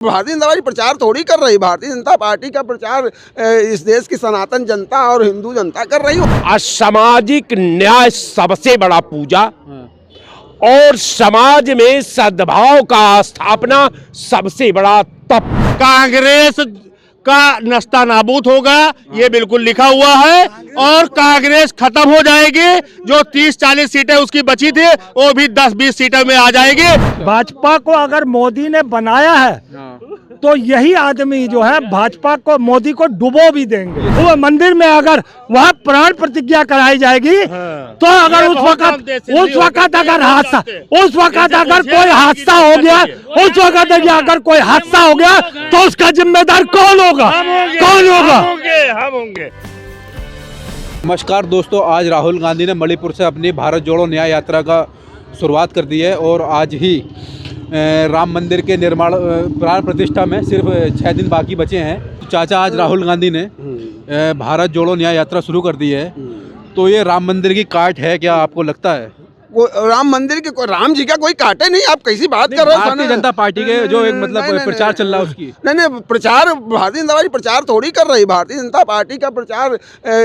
Bharatiya Janata party प्रचार थोड़ी कर रही। भारतीय जनता पार्टी का प्रचार इस देश की सनातन जनता और हिंदू जनता कर रही हो। असामाजिक न्याय सबसे बड़ा पूजा और समाज में सद्भाव का स्थापना सबसे बड़ा तप। कांग्रेस का नस्ता नाबूद होगा, ये बिल्कुल लिखा हुआ है, और कांग्रेस खत्म हो जाएगी। जो 30-40 सीटें उसकी बची थी वो भी 10-20 सीटों में आ जाएगी। भाजपा को अगर मोदी ने बनाया है तो यही आदमी जो है भाजपा को, मोदी को डुबो भी देंगे। वो मंदिर में अगर वहाँ प्राण प्रतिज्ञा कराई जाएगी तो अगर उस वक्त अगर कोई हादसा हो गया, उस वक्त अगर कोई हादसा हो गया तो उसका जिम्मेदार कौन होगा? हम होंगे। नमस्कार दोस्तों, आज राहुल गांधी ने मणिपुर से अपनी भारत जोड़ो न्याय यात्रा का शुरुआत कर दी है और आज ही राम मंदिर के निर्माण प्राण प्रतिष्ठा में सिर्फ 6 दिन बाकी बचे हैं। चाचा, आज राहुल गांधी ने भारत जोड़ो न्याय यात्रा शुरू कर दी है, तो ये राम मंदिर की काट है क्या, आपको लगता है? वो राम मंदिर के, राम जी का कोई काटे नहीं। आप कैसी बात कर रहे हो? भारतीय जनता पार्टी के जो एक मतलब प्रचार चल रहा है उसकी नहीं, प्रचार भारतीय जनता पार्टी प्रचार थोड़ी कर रही। भारतीय जनता पार्टी का प्रचार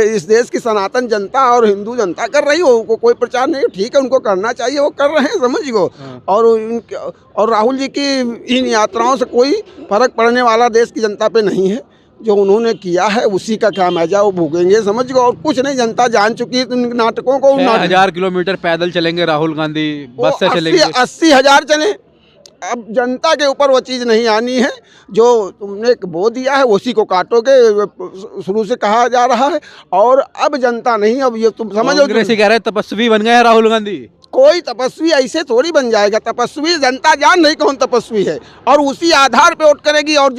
इस देश की सनातन जनता और हिंदू जनता कर रही हो। कोई प्रचार नहीं, ठीक है, उनको करना चाहिए, वो कर रहे हैं, समझ गो। और राहुल जी की इन यात्राओं से कोई फर्क पड़ने वाला देश की जनता पे नहीं है। जो उन्होंने किया है उसी का खामियाजा वो भोगेंगे, समझ गए। और कुछ नहीं, जनता जान चुकी है नाटकों को। 1000 किलोमीटर पैदल चलेंगे राहुल गांधी, बस से चलेंगे। 80,000 चले। अब जनता के ऊपर वो चीज़ नहीं आनी है। जो तुमने वो दिया है उसी को काटोगे, शुरू से कहा जा रहा है। और अब जनता नहीं, अब ये तुम समझ लो, कह रहे तपस्वी बन गए राहुल गांधी। कोई तपस्वी ऐसे थोड़ी बन जाएगा। तपस्वी जनता जान नहीं कौन तपस्वी है, और उसी आधार पे वोट करेगी। और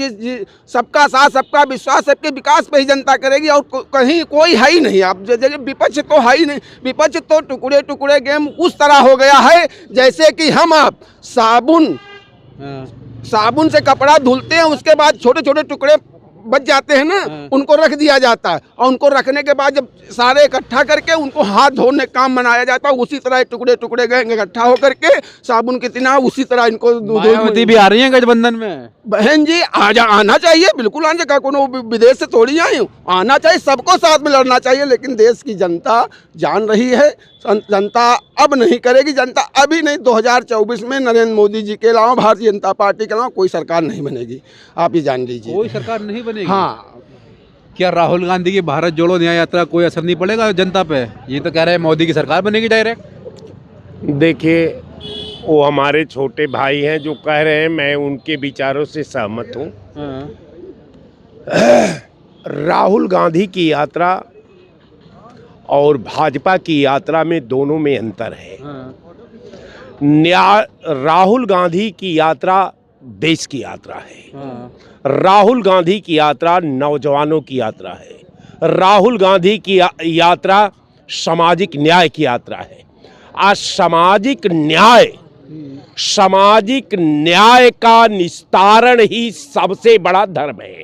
सबका साथ, सबका विश्वास, सबके विकास पे ही जनता करेगी। और कहीं कोई है ही नहीं। आप विपक्ष तो है ही नहीं। विपक्ष तो टुकड़े टुकड़े गेम उस तरह हो गया है जैसे कि हम आप साबुन से कपड़ा धुलते हैं, उसके बाद छोटे छोटे टुकड़े बच जाते हैं ना, उनको रख दिया जाता है। और उनको रखने के बाद जब सारे इकट्ठा करके उनको हाथ धोने काम बनाया जाता है, उसी तरह टुकड़े टुकड़े गए इकट्ठा होकर के साबुन की तरह उसी तरह इनको भी आ रही है गठबंधन में। बहन जी आना चाहिए, बिल्कुल आने का, कोनो विदेश से थोड़ी आई हूँ। आना चाहिए, सबको साथ में लड़ना चाहिए। लेकिन देश की जनता जान रही है, जनता अब नहीं करेगी। जनता अभी नहीं, 2024 में नरेंद्र मोदी जी के अलावा, भारतीय जनता पार्टी के अलावा कोई सरकार नहीं बनेगी। आप ये जान लीजिए, कोई सरकार नहीं बनेगी। हाँ। क्या राहुल गांधी की भारत जोड़ो न्याय यात्रा कोई असर नहीं पड़ेगा जनता पे? ये तो कह रहे हैं मोदी की सरकार बनेगी डायरेक्ट। देखिए, वो हमारे छोटे भाई हैं जो कह रहे हैं, मैं उनके विचारों से सहमत हूँ। राहुल गांधी की यात्रा और भाजपा की यात्रा में दोनों में अंतर है। राहुल गांधी की यात्रा देश की यात्रा है। राहुल गांधी की यात्रा नौजवानों की यात्रा है। राहुल गांधी की यात्रा सामाजिक न्याय की यात्रा है। आज सामाजिक न्याय का निस्तारण ही सबसे बड़ा धर्म है।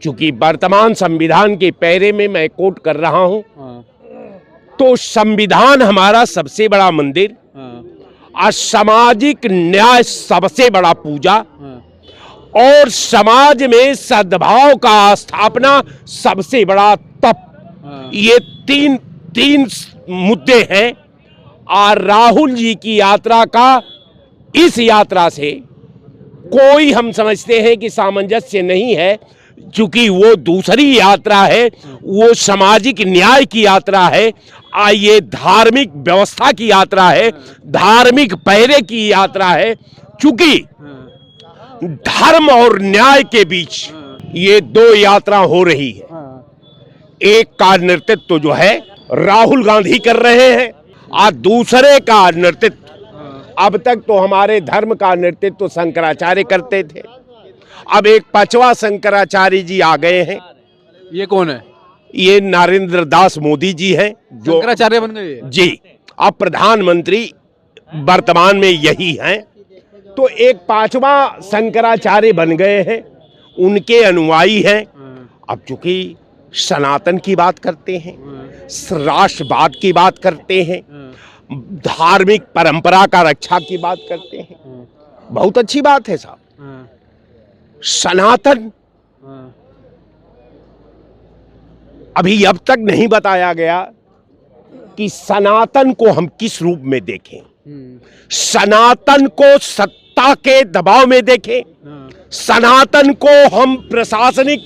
चूंकि वर्तमान संविधान के पैरे में मैं कोट कर रहा हूं, तो संविधान हमारा सबसे बड़ा मंदिर, सामाजिक न्याय सबसे बड़ा पूजा और समाज में सद्भाव का स्थापना सबसे बड़ा तप। ये तीन मुद्दे हैं। और राहुल जी की यात्रा का, इस यात्रा से कोई, हम समझते हैं कि सामंजस्य नहीं है, क्योंकि वो दूसरी यात्रा है, वो सामाजिक न्याय की यात्रा है। ये धार्मिक व्यवस्था की यात्रा है, धार्मिक पैरे की यात्रा है। चूंकि धर्म और न्याय के बीच ये दो यात्रा हो रही है। एक का नेतृत्व जो है राहुल गांधी कर रहे हैं, और दूसरे का नेतृत्व, अब तक तो हमारे धर्म का नेतृत्व शंकराचार्य करते थे, अब एक 5वां शंकराचार्य जी आ गए हैं। ये कौन है? ये नरेंद्र दास मोदी जी हैं, जो शंकराचार्य बन गए जी। अब प्रधानमंत्री वर्तमान में यही हैं, तो एक 5वां शंकराचार्य बन गए हैं, उनके अनुयायी हैं। अब चूंकि सनातन की बात करते हैं, राष्ट्रवाद की बात करते हैं, धार्मिक परंपरा का रक्षा की बात करते हैं, बहुत अच्छी बात है साहब। सनातन अभी अब तक नहीं बताया गया कि सनातन को हम किस रूप में देखें। सनातन को सत्ता के दबाव में देखें, सनातन को हम प्रशासनिक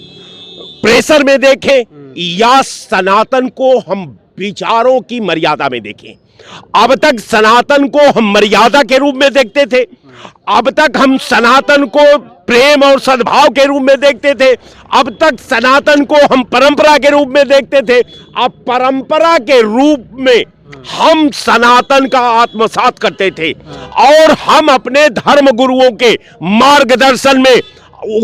प्रेशर में देखें, या सनातन को हम विचारों की मर्यादा में देखें। अब तक सनातन को हम मर्यादा के रूप में देखते थे, अब तक हम सनातन को प्रेम और सद्भाव के रूप में देखते थे, अब तक सनातन को हम परंपरा के रूप में देखते थे। अब परंपरा के रूप में हम सनातन का आत्मसात करते थे और हम अपने धर्म गुरुओं के मार्गदर्शन में,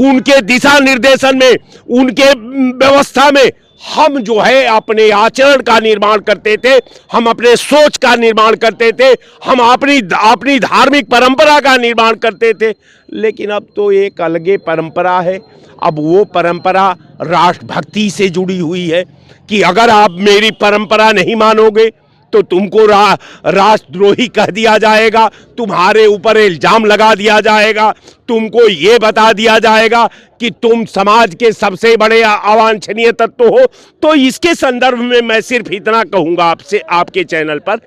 उनके दिशा निर्देशन में, उनके व्यवस्था में हम जो है अपने आचरण का निर्माण करते थे, हम अपने सोच का निर्माण करते थे, हम अपनी धार्मिक परंपरा का निर्माण करते थे। लेकिन अब तो एक अलगे परंपरा है। अब वो परंपरा राष्ट्रभक्ति से जुड़ी हुई है कि अगर आप मेरी परंपरा नहीं मानोगे तो तुमको राष्ट्रद्रोही कह दिया जाएगा, तुम्हारे ऊपर इल्जाम लगा दिया जाएगा, तुमको ये बता दिया जाएगा कि तुम समाज के सबसे बड़े अवांछनीय तत्व हो। तो इसके संदर्भ में मैं सिर्फ इतना कहूंगा आपसे, आपके चैनल पर,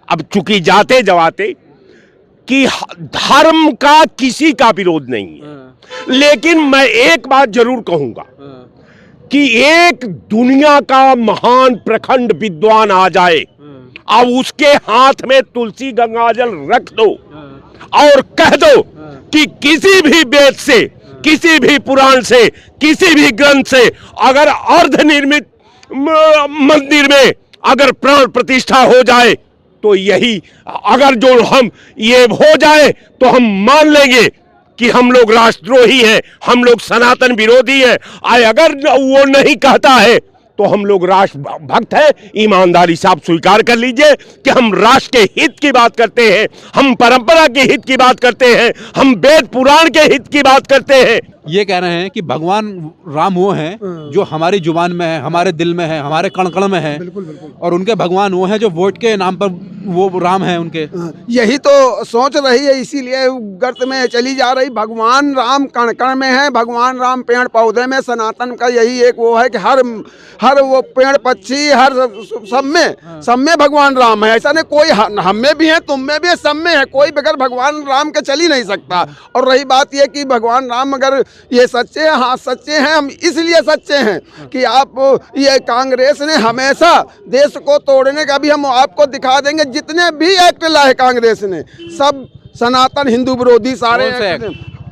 अब चूंकि जाते जवाते, कि धर्म का किसी का विरोध नहीं है, लेकिन मैं एक बात जरूर कहूंगा कि एक दुनिया का महान प्रखंड विद्वान आ जाए, अब उसके हाथ में तुलसी गंगाजल रख दो और कह दो कि किसी भी वेद से, किसी भी पुराण से, किसी भी ग्रंथ से अगर अर्धनिर्मित मंदिर में अगर प्राण प्रतिष्ठा हो जाए तो यही, अगर जो हम ये हो जाए तो हम मान लेंगे कि हम लोग राष्ट्रद्रोही हैं, हम लोग सनातन विरोधी हैं। अगर वो नहीं कहता है तो हम लोग राष्ट्र भक्त हैं। ईमानदारी से आप स्वीकार कर लीजिए कि हम राष्ट्र के हित की बात करते हैं, हम परंपरा के हित की बात करते हैं, हम वेद पुराण के हित की बात करते हैं। ये कह रहे हैं कि भगवान राम वो हैं जो हमारी जुबान में है, हमारे दिल में है, हमारे कण कण में है, और उनके भगवान वो हैं जो वोट के नाम पर वो राम है उनके। यही तो सोच रही है, इसीलिए गर्त में चली जा रही। भगवान राम कण कण में है, भगवान राम पेड़ पौधे में। सनातन का यही एक वो है कि हर वो पेड़ पक्षी, हर सब में भगवान राम है। ऐसा नहीं कोई हम में भी है, तुम में भी है, सब में है, कोई बगैर भगवान राम के चल ही नहीं सकता। और रही बात ये कि भगवान राम अगर ये सच्चे हैं, हाँ सच्चे हैं, हम इसलिए सच्चे हैं कि आप ये कांग्रेस ने हमेशा देश को तोड़ने का भी हम आपको दिखा देंगे। जितने भी एक्ट लाए कांग्रेस ने सब सनातन हिंदू विरोधी सारे एक्ट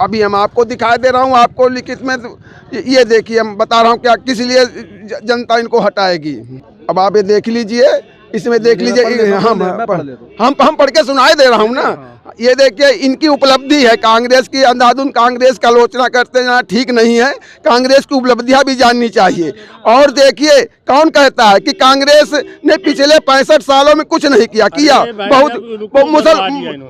अभी हम आपको दिखाई दे रहा हूँ, आपको लिखित में ये देखिए, हम बता रहा हूँ क्या किस लिए जनता इनको हटाएगी। अब आप ये देख लीजिए, इसमें देख लीजिए, हम पढ़ के सुनाई दे रहा हूँ ना। ये देखिए इनकी उपलब्धि है कांग्रेस की। अंधाधुन कांग्रेस का आलोचना करते जाना ठीक नहीं है, कांग्रेस की उपलब्धियां भी जाननी चाहिए। और देखिए कौन कहता है कि कांग्रेस ने पिछले 65 सालों में कुछ नहीं किया बहुत।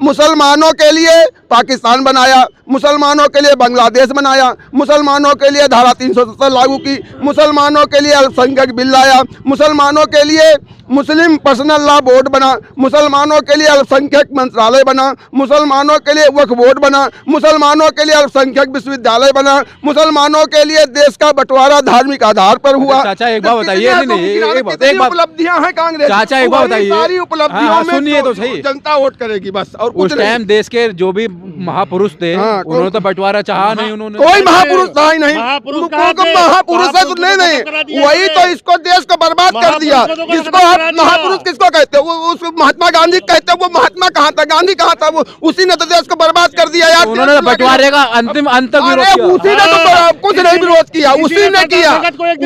मुसलमानों के लिए पाकिस्तान बनाया, मुसलमानों के लिए बांग्लादेश बनाया, मुसलमानों के लिए धारा 370 लागू की, मुसलमानों के लिए अल्पसंख्यक बिल लाया, मुसलमानों के लिए मुस्लिम पर्सनल लॉ बोर्ड बना, मुसलमानों के लिए अल्पसंख्यक मंत्रालय बना, मुसलमानों के लिए वक्फ बोर्ड बना, मुसलमानों के लिए अल्पसंख्यक विश्वविद्यालय बना, मुसलमानों के लिए देश का बंटवारा धार्मिक आधार पर हुआ। चाचा एक बात बताइए, एक उपलब्धियां हैं कांग्रेस। चाचा एक बात बताइए, सारी उपलब्धियों में सुनिए तो सही, जनता वोट करेगी बस। और उस टाइम देश के जो भी महापुरुष थे उन्होंने तो बंटवारा चाहा नहीं, उन्होंने कोई महापुरुष था ही नहीं। महापुरुष है तो नहीं, वही तो इसको देश को बर्बाद कर दिया। जिसको आप महापुरुष किसको कहते हो? उस महात्मा गांधी कहते हो, वो महात्मा कहाँ था, गांधी कहाँ था? वो उसी ने तो देश को बर्बाद कर दिया यार। उन्होंने बंटवारे का अंतिम अंत विरोध किया। उसी ने तो कुछ नहीं विरोध किया, उसी ने किया,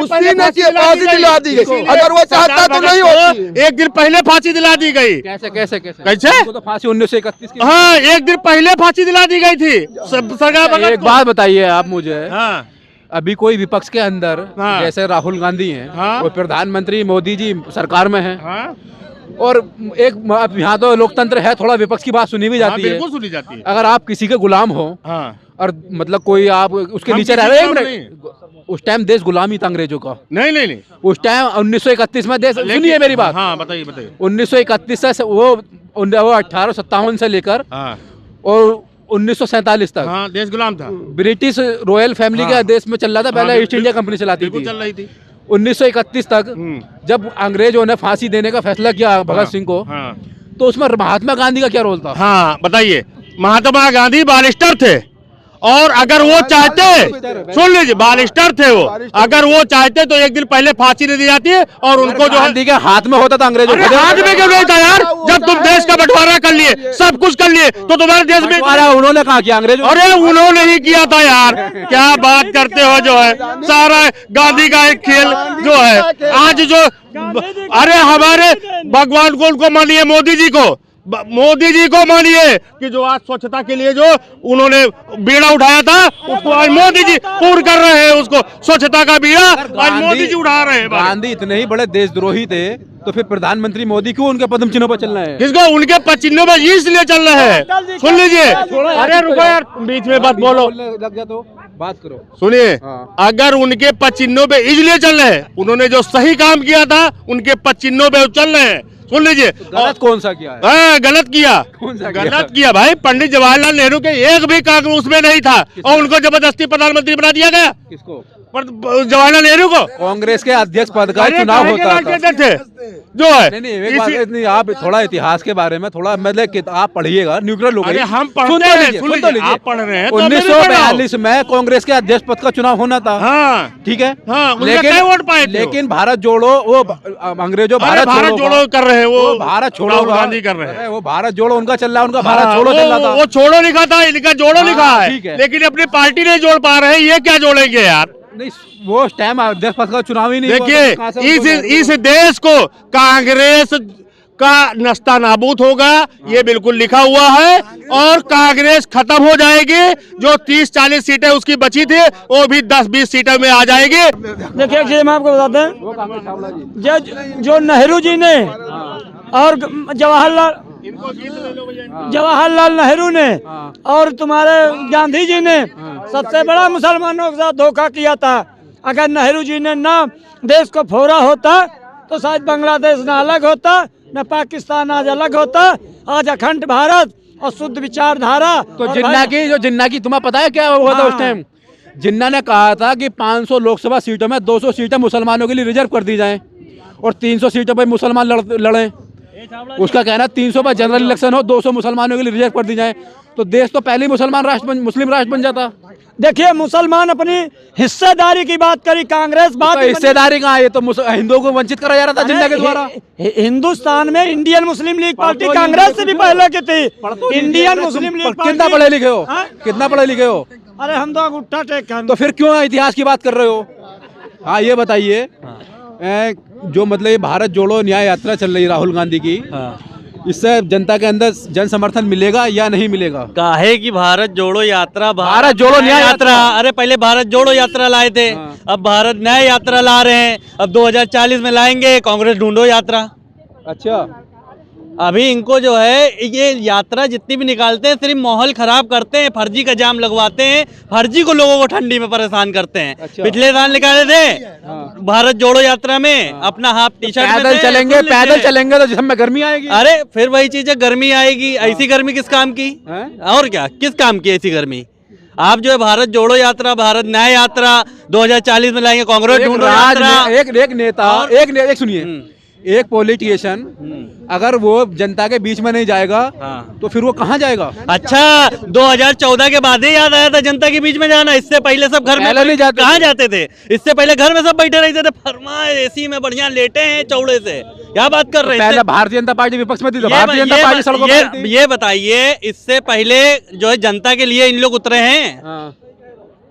उसी ने किया। फांसी दिला दी गई, अगर वो चाहता तो नहीं होती। एक दिन पहले फांसी दिला दी गई। कैसे कैसे कैसे कैसे तो फांसी 1931 की। हाँ, एक दिन पहले फांसी दिला दी गई थी। एक बात बताइए आप मुझे, हाँ, अभी कोई विपक्ष के अंदर जैसे राहुल गांधी हैं, वो प्रधानमंत्री मोदी जी सरकार में हैं, और एक यहाँ तो लोकतंत्र है, थोड़ा विपक्ष की बात सुनी भी जाती है, बिल्कुल सुनी जाती है। अगर आप किसी के गुलाम हो और मतलब कोई आप उसके नीचे रह रहे हैं, उस टाइम देश गुलामी था अंग्रेजों का। नहीं, उस टाइम 1931 में देश, सुनिए मेरी बात, हाँ बताइए 1931 से वो 1857 से लेकर और 1947 तक हाँ, देश गुलाम था, ब्रिटिश रॉयल फैमिली का देश में चल रहा था, पहले ईस्ट इंडिया कंपनी चलाती बिल्कुल थी। चल रही थी। 1931 तक जब अंग्रेजों ने फांसी देने का फैसला किया भगत सिंह को, हाँ तो उसमें महात्मा गांधी का क्या रोल था? हाँ बताइए। महात्मा गांधी बारिस्टर थे, और अगर वो चाहते, सुन लीजिए, बारिस्टर थे वो, अगर वो चाहते तो एक दिन पहले फांसी दे दी जाती है और उनको जो है गांधी के हाथ में होता था अंग्रेजों अरे हाथ में क्यों नहीं था यार? जब तुम देश का बंटवारा कर लिए, सब कुछ कर लिए, तो तुम्हारे देश में उन्होंने कहा किया अंग्रेजों? अरे उन्होंने ही किया था यार, क्या बात करते हो जो है, सारा गांधी का एक खेल जो है आज जो, अरे हमारे भगवान को उनको मानिए, मोदी जी को मानिए कि जो आज स्वच्छता के लिए जो उन्होंने बीड़ा उठाया था, उसको आज मोदी जी पूर्ण कर रहे हैं, उसको स्वच्छता का बीड़ा आज मोदी जी उठा रहे हैं। गांधी इतने ही बड़े देशद्रोही थे, तो फिर प्रधानमंत्री मोदी क्यों उनके पद्म चिन्हों पर चलना है? किसको? उनके पचिन्हों में इसलिए चल रहे हैं, सुन लीजिए। अरे रुको यार, बीच में बात बोलो, लग जा तो बात करो। सुनिए, हाँ। अगर उनके पचिन्हों पे इसलिए चल रहे हैं, उन्होंने जो सही काम किया था उनके पचिन्हों पे चल रहे हैं, सुन लीजिए। गलत कौन सा किया है? हाँ, गलत किया, कौन सा किया? गलत किया भाई। पंडित जवाहरलाल नेहरू के एक भी कागज उसमें नहीं था, और उनको जबरदस्ती प्रधानमंत्री बना दिया गया। किसको? पर जवाहरलाल नेहरू को कांग्रेस के अध्यक्ष पद का अरे चुनाव काहे के होता राष्ट्रीय था। अध्यक्ष थे जो है। नहीं एक बात नहीं, आप थोड़ा इतिहास के बारे में थोड़ा मतलब आप पढ़िएगा, न्यूट्रल हो गए। अरे हम पढ़ते हैं, सुन लीजिए, आप पढ़ रहे हैं तो मैं भी पढ़ रहा हूं। 1942 में कांग्रेस के अध्यक्ष पद का चुनाव होना था, हाँ ठीक है। हाँ, उनके कई वोट पाए थे। लेकिन भारत जोड़ो, वो अंग्रेजों भारत जोड़ो कर रहे हैं, वो भारत छोड़ो राहुल गांधी कर रहे हैं। अरे वो भारत जोड़ो उनका चल रहा है, उनका हाँ, भारत छोड़ो चल रहा था। वो छोड़ो लिखा था, इनका जोड़ो हाँ, लिखा ठीक है, है। लेकिन अपनी पार्टी नहीं जोड़ पा रहे हैं, ये क्या जोड़ेंगे यार? नहीं, वो टाइम अध्यक्ष पद का चुनाव ही नहीं हुआ, तो कहाँ से देखिए, उनको इस देश को कांग्रेस का नस्ता नाबूद होगा, ये बिल्कुल लिखा हुआ है, और कांग्रेस खत्म हो जाएगी। जो 30-40 सीटें उसकी बची थी, वो भी 10-20 सीटों में आ जाएगी। देखिए एक चीज मैं आपको बताते हैं, जो नेहरू जी ने और जवाहरलाल नेहरू ने और तुम्हारे गांधी जी ने सबसे बड़ा मुसलमानों के साथ धोखा किया था। अगर नेहरू जी ने ना देश को फोड़ा होता तो शायद बांग्लादेश ना अलग होता, न पाकिस्तान आज अलग होता। आज अखंड भारत और शुद्ध विचारधारा। तो जिन्ना की तुम्हें पता है क्या हुआ था उस टाइम? जिन्ना ने कहा था कि 500 लोकसभा सीटों में 200 सीटें मुसलमानों के लिए रिजर्व कर दी जाएं और 300 सीटों पर मुसलमान लड़ें। उसका कहना 300 पर जनरल इलेक्शन हो, 200 मुसलमानों के लिए रिजर्व कर दी जाए, तो देश तो पहले ही मुस्लिम राष्ट्र बन जाता। देखिए मुसलमान अपनी हिस्सेदारी की बात करी, कांग्रेस बात तो हिस्सेदारी कहाँ? ये तो हिंदुओं को वंचित करा जा रहा था जिन्ना के द्वारा। हिंदुस्तान में Indian Muslim league party Congress से भी पहले की थी। Indian Muslim league party. कितना पढ़े लिखे हो? कितना पढ़े लिखे हो? अरे हम तो अंगूठा टेक कर। तो फिर क्यों इतिहास की बात कर रहे हो? हाँ ये बताइए, जो मतलब ये भारत जोड़ो न्याय यात्रा चल रही है राहुल गांधी की, इससे जनता के अंदर जन समर्थन मिलेगा या नहीं मिलेगा? काहे की भारत जोड़ो यात्रा, भारत जोड़ो न्याय यात्रा। अरे पहले भारत जोड़ो यात्रा लाए थे, अब भारत न्याय यात्रा ला रहे हैं, अब 2040 में लाएंगे कांग्रेस ढूंढो यात्रा। अच्छा, अभी इनको जो है ये यात्रा जितनी भी निकालते हैं सिर्फ माहौल खराब करते हैं, फर्जी का जाम लगवाते हैं, फर्जी को लोगों को ठंडी में परेशान करते हैं। अच्छा। पिछले साल निकाले थे भारत जोड़ो यात्रा में अपना हाफ टी शर्ट पैदल चलेंगे तो जिसमें गर्मी आएगी। अरे फिर वही चीज है, गर्मी आएगी। ऐसी गर्मी किस काम की? और क्या, किस काम की ऐसी गर्मी? आप जो है भारत जोड़ो यात्रा, भारत न्याय यात्रा 2040 में लाएंगे कांग्रेस ढूंढो यात्रा। एक नेता, एक सुनिए, एक पॉलिटिशियन अगर वो जनता के बीच में नहीं जाएगा तो फिर वो कहाँ जाएगा? अच्छा, 2014 के बाद ही याद आया था जनता के बीच में जाना। इससे पहले सब घर में नहीं जाते। कहाँ जाते थे? इससे पहले घर में सब बैठे रहते थे, फरमाए एसी में बढ़िया लेटे हैं चौड़े से। क्या बात कर रहे हैं? पहले भारतीय जनता पार्टी विपक्ष में थी, भारतीय जनता पार्टी सड़कों पर थी। ये बताइए, इससे पहले जो है जनता के लिए इन लोग उतरे हैं?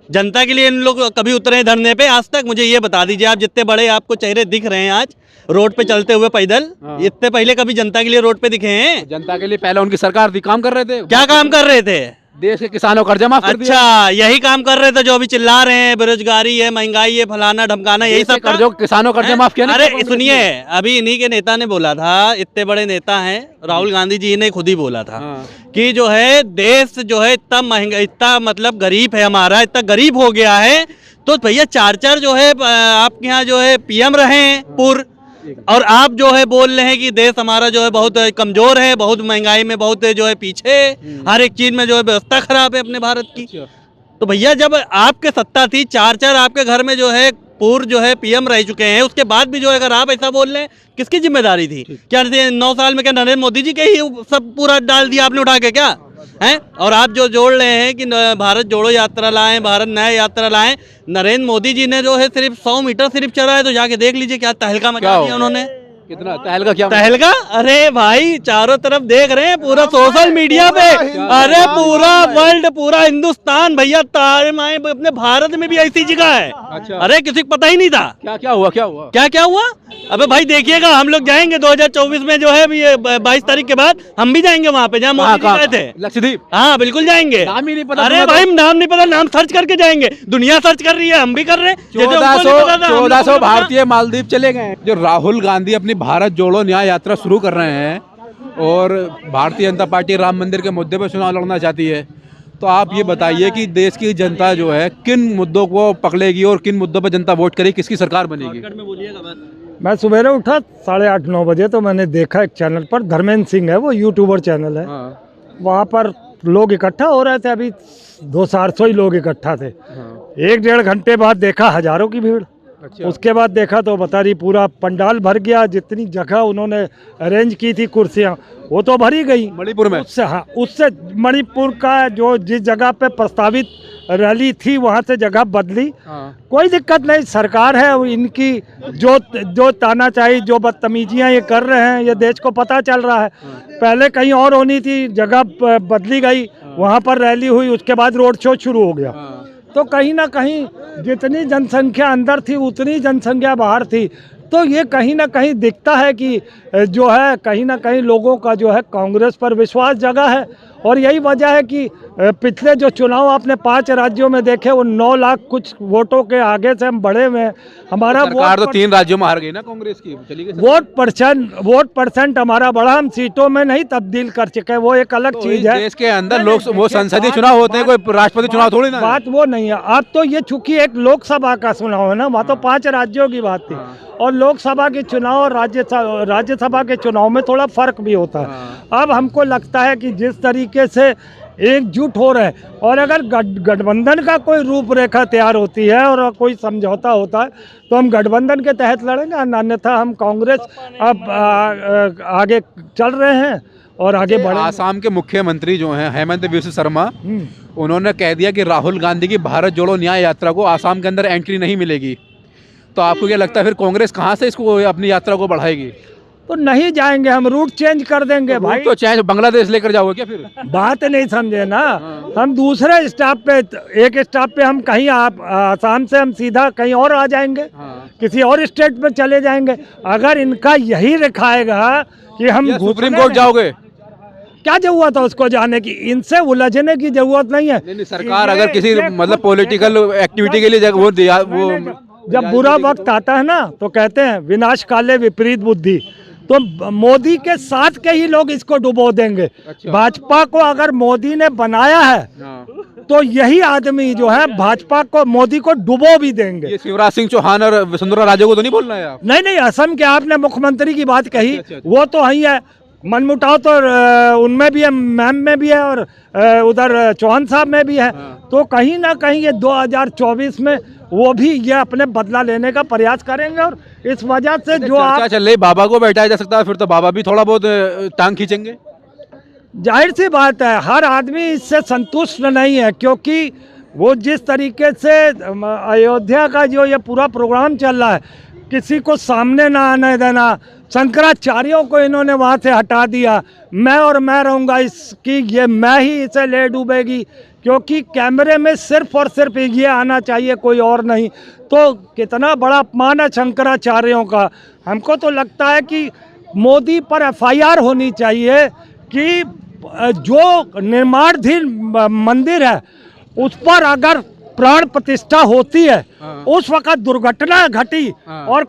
जनता के लिए इन लोग कभी उतरे हैं धरने पे आज तक? मुझे ये बता दीजिए, आप जितने बड़े आपको चेहरे दिख रहे हैं आज रोड पे चलते हुए पैदल, इतने पहले कभी जनता के लिए रोड पे दिखे हैं? जनता के लिए पहले उनकी सरकार थी, काम कर रहे थे। क्या काम कर रहे थे? देश के किसानों का कर्जा माफ कर दिया। अच्छा, यही काम कर रहे थे जो अभी चिल्ला रहे हैं, बेरोजगारी है, महंगाई है, फलाना ढमकाना, यही सब कर्जों किसानों कर्जा माफ किया। अरे सुनिए, अभी इन्हीं के नेता ने बोला था, इतने बड़े नेता हैं, राहुल गांधी जी ने खुद ही बोला था कि जो है देश जो है इतना महंगा, इतना मतलब गरीब है हमारा, इतना गरीब हो गया है, तो भैया 4 जो है आपके यहाँ जो है PM रहे हैं पूर्व, और आप जो है बोल रहे हैं कि देश हमारा जो है बहुत कमजोर है, बहुत महंगाई में बहुत जो है पीछे है, हर एक चीज में जो है व्यवस्था खराब है अपने भारत की। तो भैया जब आपके सत्ता थी, चार आपके घर में जो है पूर्व जो है पीएम रह चुके हैं, उसके बाद भी जो है अगर आप ऐसा बोल रहे हैं, किसकी जिम्मेदारी थी? क्या 9 साल में क्या नरेंद्र मोदी जी के ही सब पूरा डाल दिया आपने उठा के क्या हैं? और आप जो जोड़ रहे हैं कि भारत जोड़ो यात्रा लाएं, भारत नया यात्रा लाएं, नरेंद्र मोदी जी ने जो है सिर्फ 100 मीटर सिर्फ चला है, तो जाके देख लीजिए क्या तहलका मचा दिया उन्होंने। कितना तहलका, क्या तहलका? अरे भाई चारों तरफ देख रहे हैं पूरा सोशल मीडिया पे, अरे पूरा वर्ल्ड, पूरा हिंदुस्तान भैया तारे अपने भारत में भी ऐसी जगह है। अच्छा। अरे किसी को पता ही नहीं था। क्या हुआ? क्या हुआ? अबे भाई देखिएगा, हम लोग जाएंगे 2024 में जो है 22 तारीख के बाद हम भी जाएंगे वहाँ पे जहाँ मोदी जी गए थे, लक्षद्वीप। हाँ बिल्कुल जाएंगे। नाम ही नहीं पता। अरे भाई नाम नहीं पता, नाम सर्च करके जाएंगे। दुनिया सर्च कर रही है, हम भी कर रहे हैं। 1400 भारतीय मालदीव चले गए। जो राहुल गांधी अपनी भारत जोड़ो न्याय यात्रा शुरू कर रहे हैं और भारतीय जनता पार्टी राम मंदिर के मुद्दे पर चुनाव लड़ना चाहती है, तो आप ये बताइए कि देश की जनता जो है किन मुद्दों को पकड़ेगी और किन मुद्दों पर जनता वोट करेगी, किसकी सरकार बनेगी? मैं सवेरे उठा 8:30-9 बजे, तो मैंने देखा एक चैनल पर, धर्मेंद्र सिंह है वो, यूट्यूबर चैनल है, वहाँ पर लोग इकट्ठा हो रहे थे, अभी 200-400 ही लोग इकट्ठा थे। 1-1.5 घंटे बाद देखा हजारों की भीड़। अच्छा। उसके बाद देखा तो बता रही पूरा पंडाल भर गया, जितनी जगह उन्होंने अरेंज की थी कुर्सियाँ वो तो भरी गई। मणिपुर में उससे मणिपुर का जो जिस जगह पे प्रस्तावित रैली थी वहाँ से जगह बदली। कोई दिक्कत नहीं, सरकार है इनकी, जो तानाशाही, जो बदतमीजियाँ ये कर रहे हैं, ये देश को पता चल रहा है। पहले कहीं और होनी थी, जगह बदली गई, वहाँ पर रैली हुई, उसके बाद रोड शो शुरू हो गया। तो कहीं ना कहीं जितनी जनसंख्या अंदर थी उतनी जनसंख्या बाहर थी। तो ये कहीं ना कहीं दिखता है कि जो है कहीं ना कहीं लोगों का जो है कांग्रेस पर विश्वास जगा है। और यही वजह है कि पिछले जो चुनाव आपने 5 राज्यों में देखे, वो 9 लाख कुछ वोटों के आगे से हम बढ़े हुए हैं। हमारा सरकार तो 3 राज्यों में हार गई ना कांग्रेस की, चली गई। वोट परसेंट हमारा बढ़ा, हम सीटों में नहीं तब्दील कर चुके, वो एक अलग चीज है। देश के अंदर लोग वो संसदीय चुनाव होते हैं, कोई राष्ट्रपति चुनाव थोड़ी ना। बात वो नहीं है। अब तो ये चूंकि एक लोकसभा का चुनाव है ना, वहाँ तो 5 राज्यों की बात थी, और लोकसभा के चुनाव और राज्यसभा के चुनाव में थोड़ा फर्क भी होता है। अब हमको लगता है कि जिस तरीके से एकजुट हो रहे हैं, और अगर गठबंधन का कोई रूपरेखा तैयार होती है और कोई समझौता होता है तो हम गठबंधन के तहत लड़ेंगे, अन्यथा हम कांग्रेस अब आगे चल रहे हैं और आगे बढ़े। आसाम के मुख्यमंत्री जो हैं हेमंत बिस्वा शर्मा, उन्होंने कह दिया कि राहुल गांधी की भारत जोड़ो न्याय यात्रा को आसाम के अंदर एंट्री नहीं मिलेगी। तो आपको क्या लगता है फिर कांग्रेस कहाँ से इसको अपनी यात्रा को बढ़ाएगी? तो नहीं जाएंगे, हम रूट चेंज कर देंगे। भाई तो चाहे बांग्लादेश लेकर जाओगे क्या फिर? बात नहीं समझे ना, हम दूसरे स्टॉप पे, एक स्टॉप पे हम कहीं आसाम से हम सीधा कहीं और आ जाएंगे, किसी और स्टेट पे चले जाएंगे। अगर इनका यही रखाएगा कि हम सुप्रीम कोर्ट जाओगे, क्या जरूरत है उसको जाने की? इनसे उलझने की जरूरत नहीं है। नहीं, सरकार अगर किसी मतलब पॉलिटिकल एक्टिविटी के लिए वो जब बुरा वक्त आता है ना तो कहते हैं विनाश काले विपरीत बुद्धि, तो मोदी के साथ के ही लोग इसको डुबो देंगे। भाजपा को अगर मोदी ने बनाया है तो यही आदमी जो है भाजपा को, मोदी को डुबो भी देंगे। ये शिवराज सिंह चौहान और वसुंधरा राजे को तो नहीं बोलना है आप? नहीं, असम के आपने मुख्यमंत्री की बात कही, वो तो वही है। मनमुटाव तो उनमें भी है, मैम में भी है, और उधर चौहान साहब में भी है। तो कहीं ना कहीं ये 2024 में वो भी ये अपने बदला लेने का प्रयास करेंगे। और इस वजह से जो आप चल रही, बाबा को बैठाया जा सकता है, फिर तो बाबा भी थोड़ा बहुत टांग खींचेंगे। जाहिर सी बात है, हर आदमी इससे संतुष्ट नहीं है, क्योंकि वो जिस तरीके से अयोध्या का जो ये पूरा प्रोग्राम चल रहा है, किसी को सामने ना आने देना, शंकराचार्यों को इन्होंने वहाँ से हटा दिया। मैं रहूँगा इसकी, ये मैं ही इसे ले डूबेगी, क्योंकि कैमरे में सिर्फ और सिर्फ ये आना चाहिए, कोई और नहीं। तो कितना बड़ा अपमान है शंकराचार्यों का। हमको तो लगता है कि मोदी पर FIR होनी चाहिए कि जो निर्माणाधीन मंदिर है उस पर अगर प्राण प्रतिष्ठा होती है, उस वक्त दुर्घटना घटी और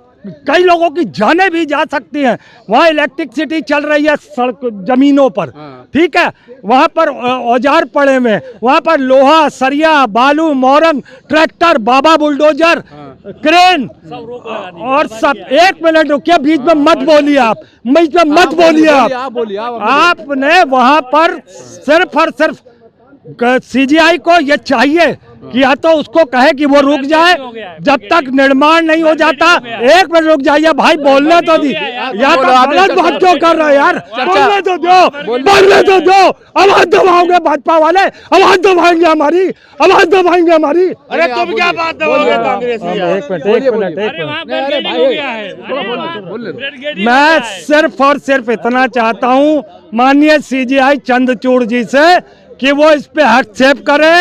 कई लोगों की जानें भी जा सकती हैं। वहाँ इलेक्ट्रिसिटी चल रही है सड़क जमीनों पर, ठीक है, वहाँ पर औजार पड़े हुए, वहाँ पर लोहा, सरिया, बालू, मोरंग, ट्रैक्टर, बाबा बुलडोजर, क्रेन और सब। 1 मिनट रुकिए, बीच में मत बोलिए आप, बीच में मत बोलिए आप। बोलिए आपने वहां पर सिर्फ और सिर्फ सीजीआई को ये चाहिए कि या तो उसको कहे कि वो रुक जाए जब तक निर्माण नहीं हो जाता। 1 मिनट रुक जाइए भाई, बोलने तो दी। या तो गलत बात क्यों कर रहे हैं यार, बोलने तो दो, बोलने तो दो। आवाज दबाओगे भाजपा वाले, आवाज दबाएंगे हमारी, आवाज दबाएंगे हमारी। अरे तुम क्या बात दबाओगे कांग्रेस की? एक मिनट मैं सिर्फ और सिर्फ इतना चाहता हूं माननीय सीजीआई चंद्रचूड़ जी से कि वो इस पे हस्तक्षेप करे।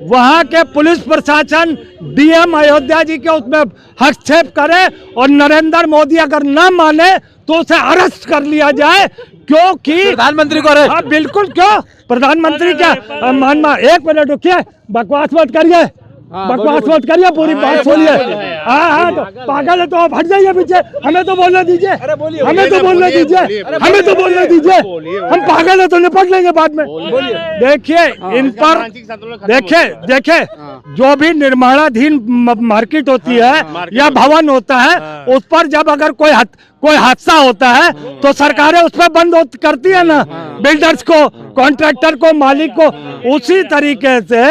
वहां के पुलिस प्रशासन डीएम अयोध्या जी के उसमें हस्तक्षेप करे और नरेंद्र मोदी अगर न माने तो उसे अरेस्ट कर लिया जाए, क्योंकि प्रधानमंत्री को अरेस्ट। हाँ बिल्कुल, क्यों प्रधानमंत्री क्या 1 मिनट रुकिए, बकवास मत करिए, बकवास मत करिए, पूरी बात सुनिए। हाँ तो पागल है तो आप हट जाइए पीछे, हमें तो बोलने दीजिए, हमें तो बोलने दीजिए, हमें तो बोलने दीजिए। हम पागल है तो निपट लेंगे बाद में। देखिए इन पर, देखिए जो भी निर्माणाधीन मार्केट होती है या भवन होता है, उस पर जब अगर कोई हादसा होता है तो सरकारें उस पर बंद करती है ना, बिल्डर्स को, कॉन्ट्रैक्टर को, मालिक को। उसी तरीके से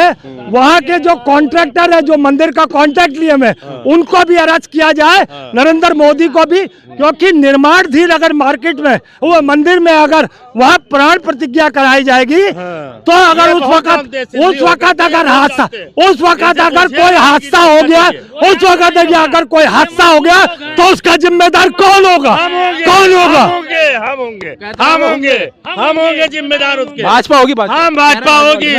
वहां के जो कॉन्ट्रैक्टर है, जो मंदिर का कॉन्ट्रैक्ट लिए में, उनको भी अरेस्ट किया जाए, नरेंद्र मोदी को भी, क्योंकि निर्माणाधीन अगर मार्केट में, वो मंदिर में अगर वहां प्राण प्रतिज्ञा कराई जाएगी तो अगर उस वक्त अगर हादसा, उस वक्त अगर कोई हादसा हो गया, उस वक्त अगर कोई हादसा हो गया तो उसका जिम्मेदार कौन होगा? कौन होगा? हम होंगे जिम्मेदार उसके। भाजपा होगी, हम भाजपा होगी,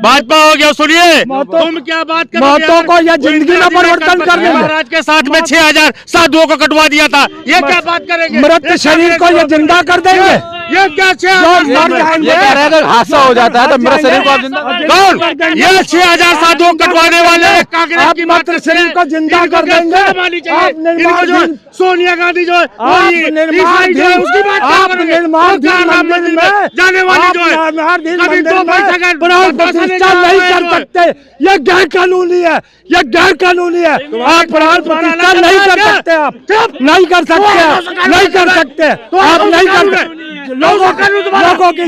भाजपा हो गया। सुनिए तुम क्या बात कर रहे हो? मौतों को या जिंदगी में परिवर्तन कर देंगे। महाराज के साथ में 6000 साधुओं को कटवा दिया था, ये क्या बात करेंगे? मृत शरीर को ये जिंदा कर देंगे। ये क्या ये कह रहे हैं अगर हादसा हो जाता है तो मेरा शरीर को आप जिंदा कौन? ये 6000 साधुओं को कटवाने वाले कांग्रेस की मृत शरीर को जिंदा कर देंगे। इनको जो सोनिया गांधी जो है उसकी बात जाने वाली जो है कभी 2 पैसा का प्रतिष्ठा नहीं कर सकते, ये गैर कानूनी है, ये गैर कानूनी है। आप प्राण प्रतिष्ठा नहीं कर सकते, आप नहीं कर सकते, नहीं कर सकते, आप नहीं कर सकते। लोगों की